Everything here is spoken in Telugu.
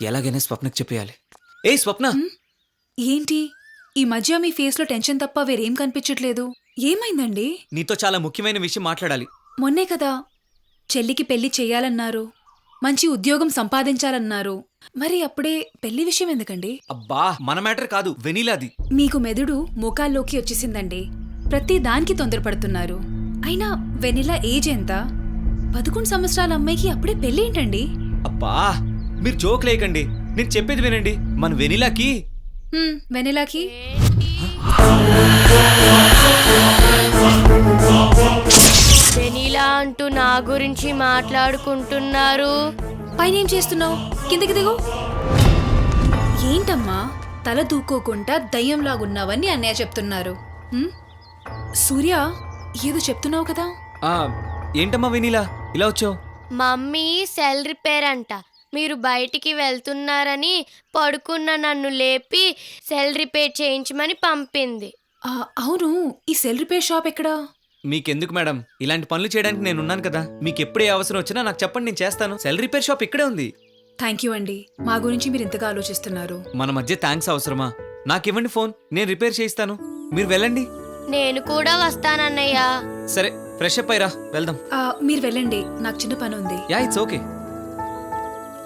ఎలాగైనా స్వప్నకు చెప్పేయాలి. ఏ స్వప్న, ఏంటి ఈ మధ్య మీ ఫేస్లో టెన్షన్ తప్ప వేరేం కనిపించట్లేదు? ఏమైందండి? నీతో చాలా ముఖ్యమైన విషయం మాట్లాడాలి. మొన్నే కదా చెల్లికి పెళ్లి చెయ్యాలన్నారు, మంచి ఉద్యోగం సంపాదించాలన్నారు. మరి అప్పుడే పెళ్లి విషయం ఎందుకండి? అబ్బా, మన మ్యాటర్ కాదు, వెనీలాది. మీకు మెదడు మోకాల్లోకి వచ్చేసిందండి. ప్రతి దానికి తొందరపడుతున్నారు. అయినా వెనిలా ఏజ్ ఎంత? 11 సంవత్సరాల అమ్మాయికి అప్పుడే పెళ్లి ఏంటండి? అబ్బా, మీరు జోక్ లేకండి. నేను చెప్పేది వినండి. మన వెనీలాకి వెనిలాకి వెనీలా అంటూ నా గురించి మాట్లాడుకుంటున్నారు. పైనేం చేస్తున్నావు? కిందకి దిగు. ఏంటమ్మా తల దూకోకుండా దయ్యంలాగున్నావని అన్నయ్య చెప్తున్నారు. సూర్య, ఏదో చెప్తున్నావు కదా? ఏంటమ్మా వెనీలా ఇలా వచ్చావు? మమ్మీ సెల్ రిపేర్ అంట. మీరు బయటికి వెళ్తున్నారని పడుకున్న నన్ను లేపి సెల్ రిపేర్ చేయించమని పంపింది. అవును, ఈ సెల్ రిపేర్ షాప్ ఎక్కడా? మీకెందుకు మేడం, ఇలాంటి పనులు చేయడానికి నేనున్నాను కదా. మీకు ఎప్పుడే అవసరం వచ్చినా నాకు చెప్పండి, నేను చేస్తాను. సెల్ రిపేర్ షాప్ ఇక్కడే ఉంది. థ్యాంక్ యూ అండి, మా గురించి మీరు ఇంతగా ఆలోచిస్తున్నారు. మన మధ్య థ్యాంక్స్ అవసరమా? నాకివ్వండి ఫోన్, నేను రిపేర్ చేయిస్తాను. మీరు వెళ్ళండి. నేను కూడా వస్తానన్నయ్య. సరే, ఫ్రెష్ అప్ అయ్యిరా, వెళ్దాం. మీరు వెళ్ళండి, నాకు చిన్న పని ఉంది. Yeah, it's okay.